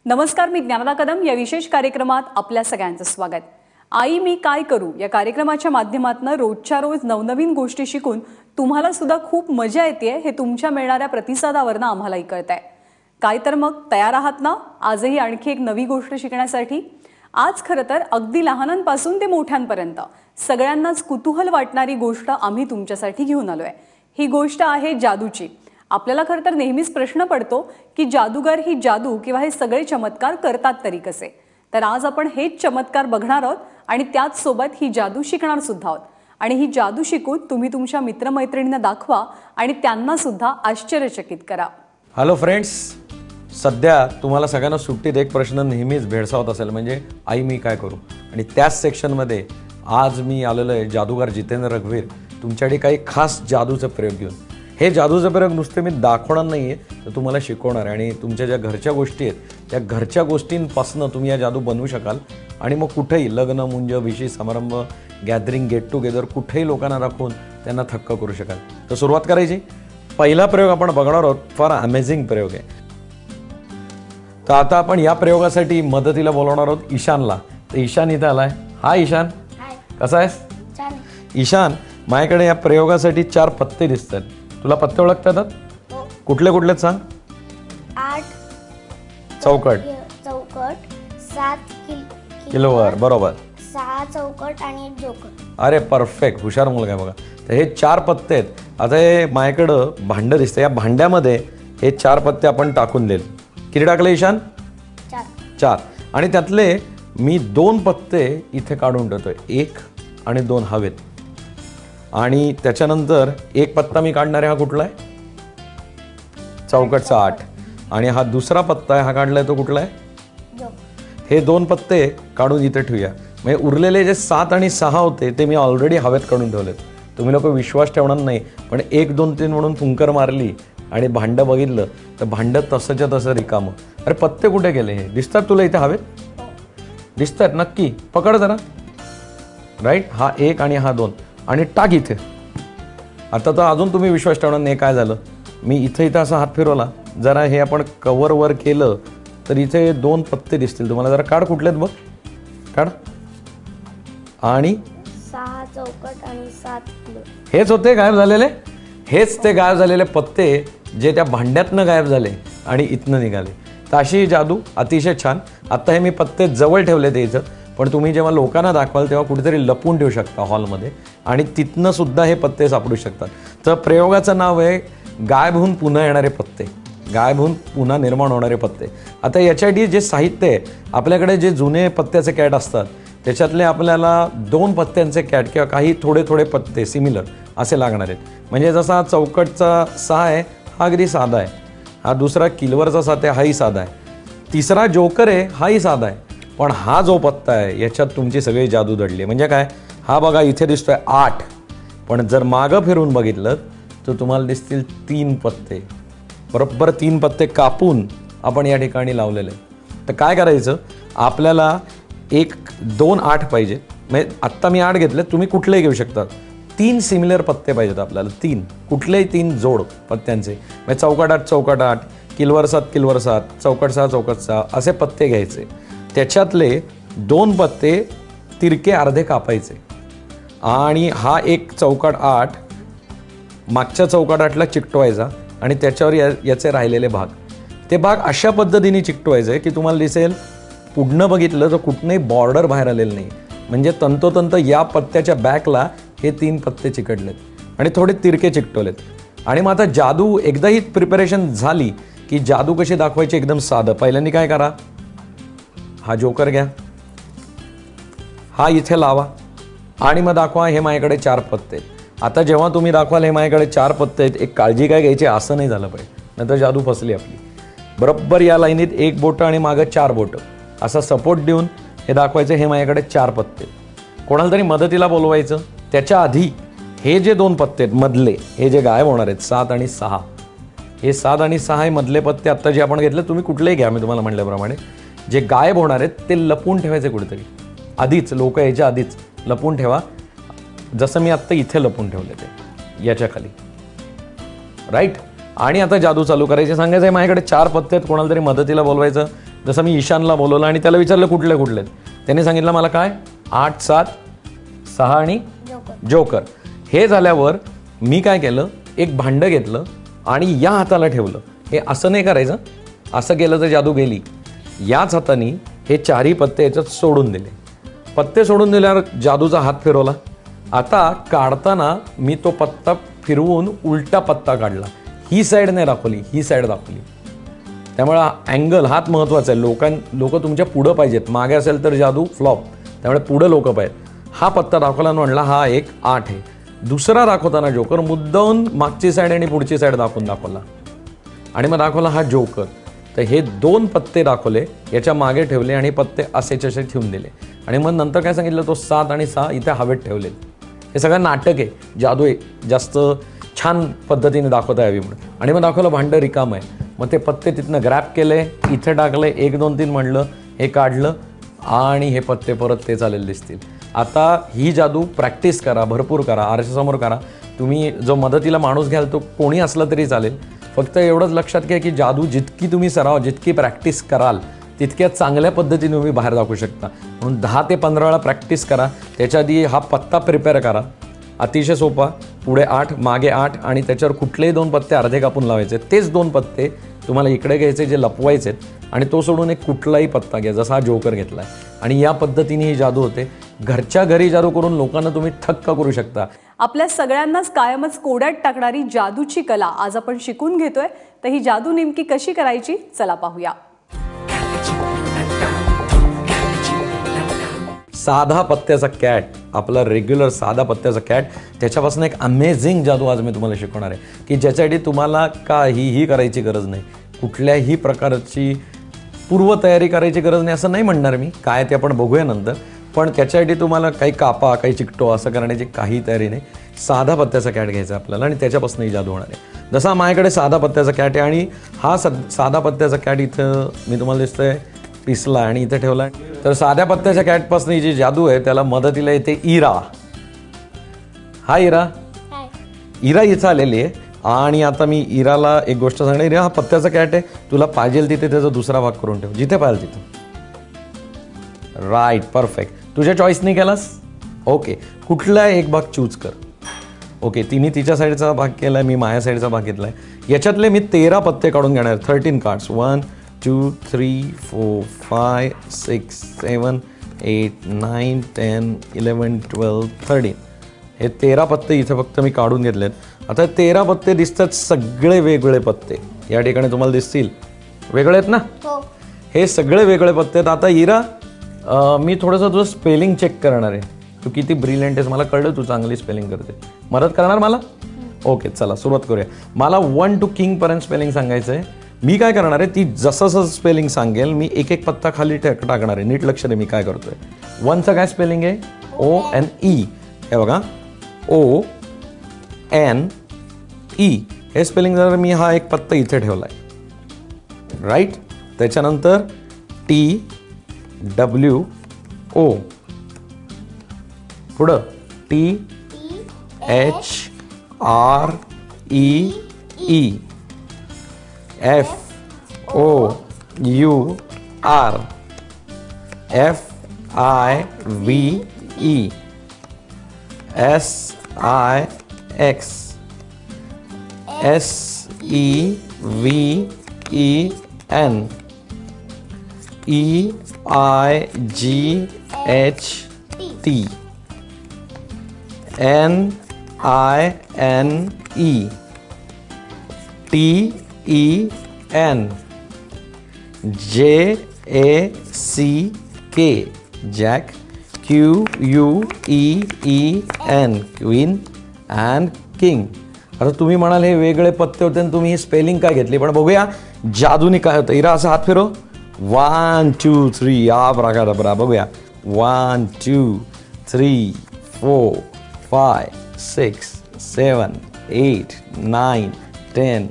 नमस्कार, मी ज्ञानदा कदम. या विशेष कार्यक्रमात आपल्या सगळ्यांचं स्वागत. आई मी काय करू या कार्यक्रमाच्या माध्यमातून रोजच्या रोज नवनवीन गोष्टी शिकून तुम्हाला सुद्धा खूप मजा येते हे तुमच्या मिळणाऱ्या प्रतिसादावरनं आम्हालाही कळतंय. काय तर मग तयार आहात ना आजही आणखी एक नवी गोष्ट शिकण्यासाठी? आज खरं तर अगदी लहानांपासून ते मोठ्यांपर्यंत सगळ्यांनाच कुतूहल वाटणारी गोष्ट आम्ही तुमच्यासाठी घेऊन आलोय. ही गोष्ट आहे जादूची. आपल्याला खरं तर नेहमीच प्रश्न पडतो की जादूगार ही जादू किंवा हे सगळे चमत्कार करतात तरी कसे. तर आज आपण हेच चमत्कार बघणार आहोत आणि त्याच सोबत ही जादू शिकणार सुद्धा आहोत. आणि ही जादू शिकून तुम्ही तुमच्या मित्रमैत्रिणींना दाखवा आणि त्यांना सुद्धा आश्चर्यचकित करा. हॅलो फ्रेंड्स, सध्या तुम्हाला सगळ्यांना सुट्टीत एक प्रश्न नेहमीच भेडसावत असेल, म्हणजे आई मी काय करू. आणि त्याच सेक्शनमध्ये आज मी आलेलो आहे जादूगार जितेंद्र रघुवीर तुमच्याकडे काही खास जादूचं प्रयोग घेऊन. हे जादूचे प्रयोग नुसते मी दाखवणार नाही आहे, तर तुम्हाला शिकवणार आहे. आणि तुमच्या ज्या घरच्या गोष्टी आहेत त्या घरच्या गोष्टींपासून तुम्ही या जादू बनवू शकाल. आणि मग कुठेही लग्न, मुंज, विशी समारंभ, गॅदरिंग, गेट टुगेदर कुठेही लोकांना राखून त्यांना थक्क करू शकाल. तर सुरुवात करायची. पहिला प्रयोग आपण बघणार आहोत. फार अमेझिंग प्रयोग आहे. तर आता आपण या प्रयोगासाठी मदतीला बोलवणार आहोत ईशानला. तर ईशान इथं आलाय. हाय ईशान, कसा आहेस? ईशान, माझ्याकडे या प्रयोगासाठी 4 पत्ते दिसतात. तुला पत्ते ओळखता येतात? कुठले कुठले सांग. 8 चौकट, 7 किलोवर, बरोबर. 6 चौकट आणि 1 जोकर. अरे परफेक्ट, हुशार मुलगा आहे बघा. तर हे 4 पत्ते आहेत. आता हे माझ्याकडं भांडं दिसतं. या भांड्यामध्ये हे 4 पत्ते आपण टाकून देईल. किती टाकले ईशान? 4. आणि त्यातले मी 2 पत्ते इथे काढून ठेवतोय. 1 आणि 2 हवेत. आणि त्याच्यानंतर 1 पत्ता मी काढणार आहे. हा कुठला आहे? चौकटचा 8. आणि हा दुसरा पत्ता आहे, हा काढलाय तो कुठला आहे? हे 2 पत्ते काढून इथे ठेवूया. म्हणजे उरलेले जे 7 आणि 6 होते ते मी ऑलरेडी हवेत काढून ठेवलेत. तुम्ही लोक विश्वास ठेवणार नाही, पण 1, 2, 3 म्हणून फुंकर मारली आणि भांडं बघितलं तर भांडं तसंच्या तसं रिकामं. अरे पत्ते कुठे गेले? हे दिसतात तुला इथे हवेत? दिसतात नक्की? पकड जरा. राईट, हा 1 आणि हा 2 आणि टाक इथे. आता तर अजून तुम्ही विश्वास ठेवणार नाही. काय झालं? मी इथं असा हात फिरवला, जरा हे आपण कव्हरवर केलं तर इथे 2 पत्ते दिसतील तुम्हाला. जरा काढ, कुठलेत बघ, काढ. आणि 6 चौकट आणि 7 किलो. हेच होते गायब झालेले. हेच ते गायब झालेले पत्ते जे त्या भांड्यातनं गायब झाले आणि इथनं निघाले. तर अशी ही जादू अतिशय छान. आता हे मी पत्ते जवळ ठेवले ते इथं, पण तुम्ही जेव्हा लोकांना दाखवाल तेव्हा कुठेतरी लपून ठेवू शकता हॉलमध्ये, आणि तिथनं सुद्धा हे पत्ते सापडू शकतात. तर प्रयोगाचं नाव आहे गायब होऊन पुन्हा येणारे पत्ते. गायब होऊन पुन्हा निर्माण होणारे पत्ते. आता याच्यासाठी जे साहित्य आहे, आपल्याकडे जे जुने पत्त्याचे कॅट असतात त्याच्यातले आपल्याला 2 पत्त्यांचे कॅट किंवा काही थोडे थोडे पत्ते सिमिलर असे लागणार आहेत. म्हणजे जसा चौकटचा 6 आहे हा अगदी साधा आहे. हा दुसरा किलवरचा 7 आहे, हाही साधा आहे. तिसरा जोकर आहे, हाही साधा आहे. पण हा जो पत्ता आहे याच्यात तुमची सगळी जादू दडली आहे. म्हणजे काय? हा बघा इथे दिसतोय 8, पण जर मागं फिरून बघितलं तर तुम्हाला दिसतील 3 पत्ते. बरोबर 3 पत्ते कापून आपण या ठिकाणी लावलेले. तर काय करायचं? आपल्याला 1, 2, 8 पाहिजे. म्हणजे आत्ता मी 8 घेतले, तुम्ही कुठलेही घेऊ शकतात. 3 सिमिलर पत्ते पाहिजेत आपल्याला. 3 कुठलेही 3 जोड पत्त्यांचे. म्हणजे चौकट 8 चौकट 8, किलवर 7 किलवर 7, चौकट 6 चौकट 6 असे पत्ते घ्यायचे. त्याच्यातले 2 पत्ते तिरके अर्धे कापायचे. आणि हा 1 चौकट 8 मागच्या चौकट 8ला चिकटवायचा आणि त्याच्यावर याचे राहिलेले भाग, ते भाग अशा पद्धतीने चिकटवायचे की तुम्हाला दिसेल पुढनं बघितलं तर कुठनंही बॉर्डर बाहेर आलेलं नाही. म्हणजे तंतोतंत या पत्त्याच्या बॅकला हे 3 पत्ते चिकटलेत आणि थोडे तिरके चिकटवलेत. आणि मग आता जादू एकदा ही प्रिपरेशन झाली की जादू कशी दाखवायची एकदम साधं. पहिल्यांदा काय करा, हा जोकर घ्या, हा इथे लावा आणि मग दाखवा हे माझ्याकडे 4 पत्ते. आता जेव्हा तुम्ही दाखवाल हे माझ्याकडे 4 पत्ते आहेत, एक काळजी काय घ्यायची, असं नाही झालं पाहिजे, नंतर जादू फसली आपली. बरोबर या लाईनीत 1 बोटं आणि मागं 4 बोटं असा सपोर्ट देऊन हे दाखवायचं हे माझ्याकडे 4 पत्ते. कोणाला तरी मदतीला बोलवायचं. त्याच्या आधी हे जे 2 पत्ते आहेत मधले, हे जे गायब होणार आहेत 7 आणि 6, हे 7 आणि 6 हे मधले पत्ते आत्ता जे आपण घेतले, तुम्ही कुठलेही घ्या, मी तुम्हाला म्हटल्याप्रमाणे जे गायब होणार आहेत ते लपून ठेवायचे कुठेतरी आधीच. लोक यायच्या आधीच लपून ठेवा. जसं मी आत्ता इथे लपून ठेवले ते याच्या खाली. राईट. आणि आता जादू चालू करायची. सांगायचं आहे माझ्याकडे 4 पत्ते आहेत, कोणाला तरी मदतीला बोलवायचं. जसं मी ईशानला बोलवलं आणि त्याला विचारलं कुठले कुठले, त्याने सांगितलं मला काय 8, 7, 6 आणि जोकर. हे झाल्यावर मी काय केलं, एक भांडं घेतलं आणि या हाताला ठेवलं. हे असं नाही करायचं, असं केलं तर जादू गेली. याच हाताने हे 4ही पत्ते याच्यात सोडून दिले. पत्ते सोडून दिल्यावर जादूचा हात फिरवला. आता काढताना मी तो पत्ता फिरवून उलटा पत्ता काढला. ही साईड नाही दाखवली, ही साईड दाखवली. त्यामुळे अँगल हात महत्त्वाचा आहे. लोक तुमच्या पुढं पाहिजेत, मागे असेल तर जादू फ्लॉप. त्यामुळे पुढं लोक पाहिजेत. हा पत्ता दाखवला म्हणला हा एक 8 आहे. दुसरा दाखवताना जोकर मुद्दाहून मागची साईड आणि पुढची साईड दाखवला आणि मग दाखवला हा जोकर. तर हे 2 पत्ते दाखवले, याच्या मागे ठेवले आणि पत्ते असेच असे ठेवून दिले. आणि मग नंतर काय सांगितलं, तो 7 आणि 6 इथे हवेत ठेवले. हे सगळं नाटक आहे, जादू आहे, जास्त छान पद्धतीने दाखवता यावी म्हणून. आणि मग दाखवलं भांडं रिकामं आहे. मग ते पत्ते तिथनं ग्रॅब केले, इथे टाकले, 1, 2, 3 म्हणलं, हे काढलं आणि हे पत्ते परत ते चालेल दिसतील. आता ही जादू प्रॅक्टिस करा, भरपूर करा, आरशासमोर करा. तुम्ही जो मदतीला माणूस घ्याल तो कोणी असला तरी चालेल. फक्त एवढंच लक्षात घ्या की जादू जितकी तुम्ही सराव, जितकी प्रॅक्टिस कराल तितक्या चांगल्या पद्धतीने तुम्ही बाहेर दाखवू शकता. म्हणून 10 ते 15 वेळा प्रॅक्टिस करा. त्याच्या आधी हा पत्ता प्रिपेअर करा, अतिशय सोपा. पुढे 8, मागे 8 आणि त्याच्यावर कुठलेही 2 पत्ते अर्धे कापून लावायचे. तेच 2 पत्ते तुम्हाला इकडे घ्यायचे जे लपवायचे आहेत आणि तो सोडून एक कुठलाही पत्ता घ्या, जसा हा जोकर घेतला आहे. आणि या पद्धतीने ही जादू होते. घरच्या घरी जादू करून लोकांना तुम्ही थक्क करू शकता. आपल्या सगळ्यांनाच कायमच कोड्यात टाकणारी जादूची कला आज आपण शिकून घेतोय. तर ही जादू नेमकी कशी करायची, चला पाहूया. साधा पत्त्याचा कॅट, आपला रेग्युलर साधा पत्त्याचा कॅट, त्याच्यापासून एक अमेझिंग जादू आज मी तुम्हाला शिकवणार आहे की ज्याच्यासाठी तुम्हाला काहीही करायची गरज नाही. कुठल्याही प्रकारची पूर्वतयारी करायची गरज नाही असं नाही म्हणणार मी, काय ते आपण बघूया नंतर. पण त्याच्यासाठी तुम्हाला काही कापा, काही चिकटो असं करण्याची काही तयारी नाही. साधा पत्त्याचा कॅट घ्यायचा आपल्याला आणि त्याच्यापासून ही जादू होणार आहे. जसा माझ्याकडे साधा पत्त्याचा कॅट आहे आणि हा साधा पत्त्याचा कॅट इथं मी तुम्हाला दिसतोय पिसला आणि इथे ठेवला. तर साध्या पत्त्याच्या कॅटपासून ही जी जादू आहे त्याला मदतीला येते इरा. हा इरा इथं आलेली आहे. आणि आता मी इराला एक गोष्ट सांगणार. इरा, हा पत्त्याचा कॅट आहे, तुला पाहिजे तिथे त्याचा दुसरा भाग करून ठेव, जिथे पाहिजे तिथे. Right, perfect. तुझ्या चॉईसने केलास, ओके. कुठला एक भाग चूज कर. ओके, तिने तिच्या साईडचा भाग केला आहे, मी माझ्या साईडचा भाग घेतला आहे. याच्यातले मी 13 पत्ते काढून घेणार. 13 कार्ड्स. 1, 2, 3, 4, 5, 6, 7, 8, 9, 10, 11, 12, 13. हे 13 पत्ते इथे फक्त मी काढून घेतलेत. आता 13 पत्ते दिसतात सगळे वेगवेगळे पत्ते. या ठिकाणी तुम्हाला दिसतील, वेगळे आहेत ना. हे सगळे वेगळे पत्ते आहेत. आता इरा, मी थोडंसं तुझं स्पेलिंग चेक करणार आहे. तू किती ब्रिलियंट आहेस मला कळलं, तू चांगली स्पेलिंग करते. मदत करणार मला? ओके, चला सुरुवात करूया. मला 1 to king पर्यंत स्पेलिंग सांगायचं आहे. मी काय करणार आहे, ती जसं जसं स्पेलिंग सांगेल मी एक एक पत्ता खाली टाकणार आहे. नीट लक्ष दे मी काय करतोय. 1चं काय स्पेलिंग आहे? ONE. हे बघा, ONE. हे स्पेलिंग जर मी हा एक पत्ता इथे ठेवला आहे, राईट. त्याच्यानंतर TWO. पुढं THREE. FOUR. FIVE. SIX. SEVEN. EIGHT. NINE. TEN. JACK. Jack. QUEEN. Queen. and King. आता तुम्ही म्हणाल हे वेगळे पत्ते होते आणि तुम्ही ही स्पेलिंग काय घेतली, पण बघूया जादूने काय होतं. इरा असं हात फिरव. 1 2 3. आब्राकाडाब्रा. बघूया. 1 2 3 4 5 6 7 8 9 10.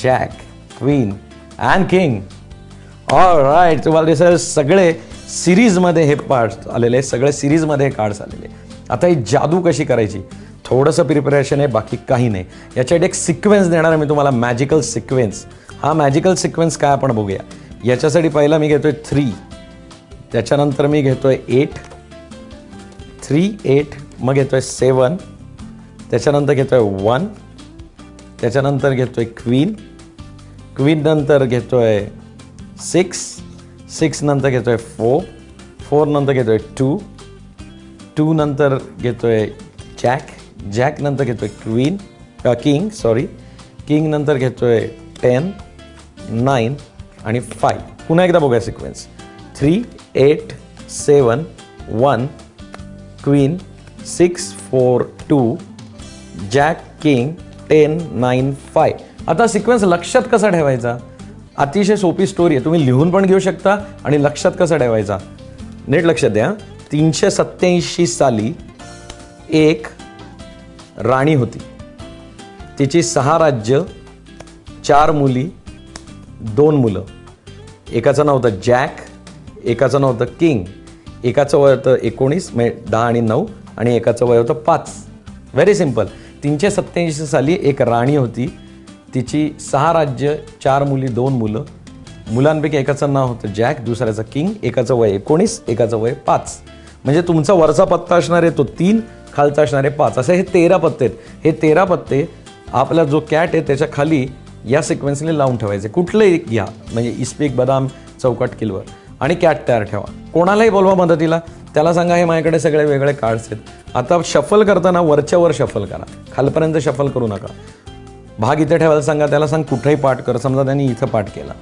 Jack, queen and king. All right. तुम्हाला दिसेल सगळे सिरीजमध्ये हे पार्ट्स आलेले, सगळे सिरीजमध्ये हे कार्ड्स आलेले. आता ही जादू कशी करायची, थोडंसं प्रिपरेशन आहे, बाकी काही नाही. याच्यासाठी एक सिक्वेन्स देणार आहे मी तुम्हाला, मॅजिकल सिक्वेन्स. हा मॅजिकल सिक्वेन्स काय आपण बघूया. याच्यासाठी पहिला मी घेतोय 3, त्याच्यानंतर मी घेतोय 8, 3, 8, मग घेतोय 7, त्याच्यानंतर घेतोय 1, त्याच्यानंतर घेतोय क्वीन, क्वीन नंतर घेतोय 6, 6 नंतर घेतोय 4, 4 नंतर घेतोय 2, 2 नंतर घेतोय जॅक, जॅक नंतर घेतोय क्वीन किंग किंग नंतर घेतोय 10, 9 आणि 5. पुन्हा एकदा बघूया सिक्वेन्स. 3, 8, 7, 1, queen, 6, 4, 2, jack, king, 10, 9, 5. आता सिक्वेन्स लक्षात कसा ठेवायचा? अतिशय सोपी स्टोरी आहे. तुम्ही लिहून पण घेऊ शकता आणि लक्षात कसा ठेवायचा नीट लक्षात द्या. 387 साली एक राणी होती. तिची 6 राज्य, 4 मुली, 2 मुलं. एकाचं नाव होतं जॅक, एकाचं नाव होतं किंग, एकाचं वय होतं 19 म्हणजे 10 आणि 9 आणि एकाचं वय होतं 5. Very simple. 387 साली एक राणी होती. तिची 6 राज्य, 4 मुली, 2 मुलं. मुलांपैकी एकाचं नाव होतं जॅक, दुसऱ्याचं किंग, एकाचं वय 19, एकाचं वय 5. म्हणजे तुमचा वरचा पत्ता असणार आहे तो 3, खालचा असणारे 5. असे हे 13 पत्ते आहेत. हे 13 पत्ते आपला जो कॅट आहे त्याच्या खाली या सिक्वेन्सने लावून ठेवायचे. कुठलंही घ्या, म्हणजे इस्पीक, बदाम, चौकट, किलवर आणि कॅट तयार ठेवा. कोणालाही बोलवा मदतीला, त्याला सांगा हे माझ्याकडे सगळे वेगळे कार्ड्स आहेत. आता शफल करताना वरच्या वर शफल करा, खालपर्यंत शफल करू नका. भाग इथे ठेवायला सांगा, त्याला सांग कुठलाही पाठ कर. समजा त्यांनी इथं पाठ केला,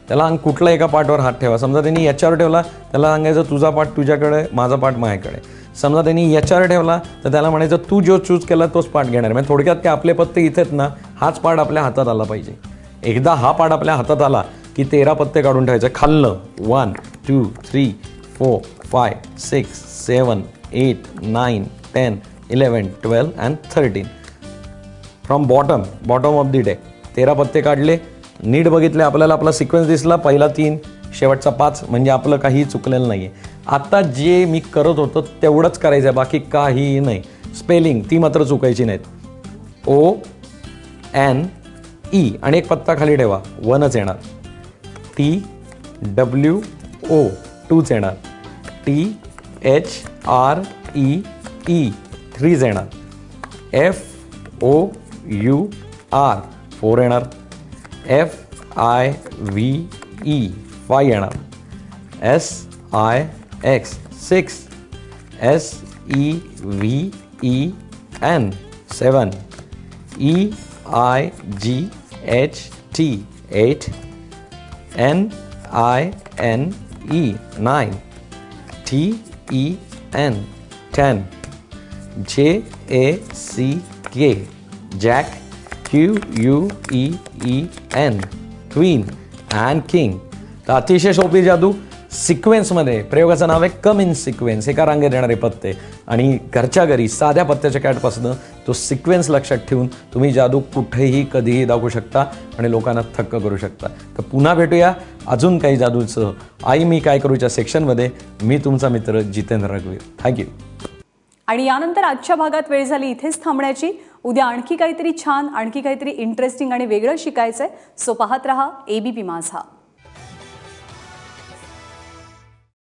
त्याला सांग कुठला एका पाठवर हात ठेवा. समजा त्यांनी याच्यावर ठेवला, त्याला सांगायचं तुझा पाठ तुझ्याकडे, माझा पाठ माझ्याकडे. समजा त्यांनी याच्यावर ठेवला तर त्याला म्हणायचं तू जो चूज केला तोच पाठ घेणार. म्हणजे थोडक्यात ते आपले पत्ते इथेच ना, हाच पाठ आपल्या हातात आला पाहिजे. एकदा हा पाठ आपल्या हातात आला की 13 पत्ते काढून ठेवायचे. खाल्लं 1, 2, 3, 4, 5, 6, 7, 8, 9, 10, 11, 12 and 13. From bottom of the deck 13 पत्ते काढले. नीट बघितले, आपल्याला आपला सिक्वेन्स दिसला. पहिला 3, शेवटचा 5, म्हणजे आपलं काही चुकलेलं नाही आहे. आता जे मी करत होतो तेवढंच करायचं आहे, बाकी काहीही नाही. स्पेलिंग ती मात्र चुकायची नाहीत. ONE आणि एक पत्ता खाली ठेवा, 1च येणार. TWO 2च येणार. THREE 3च येणार. FOUR 4 येणार. FIVE 5 येणार. SIX 6, SEVEN 7, EIGHT 8, NINE 9, TEN 10, JACK Jack, QUEEN queen and king. तर अतिशय सोपी जादू. सिक्वेन्समध्ये प्रयोगाचं नाव आहे कम इन सिक्वेन्स. एका रांगेत येणारे पत्ते आणि घरच्या घरी साध्या पत्त्याच्या कॅटपासून तो सिक्वेन्स लक्षात ठेवून तुम्ही जादू कुठेही कधीही दाखवू शकता आणि लोकांना थक्क करू शकता. तर पुन्हा भेटूया अजून काही जादूचं आई मी काय करूच्या सेक्शनमध्ये. मी तुमचा मित्र जितेंद्र रघुवीर. थँक्यू. आणि यानंतर आजच्या भागात वेळ झाली इथेच थांबण्याची. उद्या आणखी काहीतरी छान, आणखी काहीतरी इंटरेस्टिंग आणि वेगळं शिकायचंय. सो पाहत रहा ABP माझा.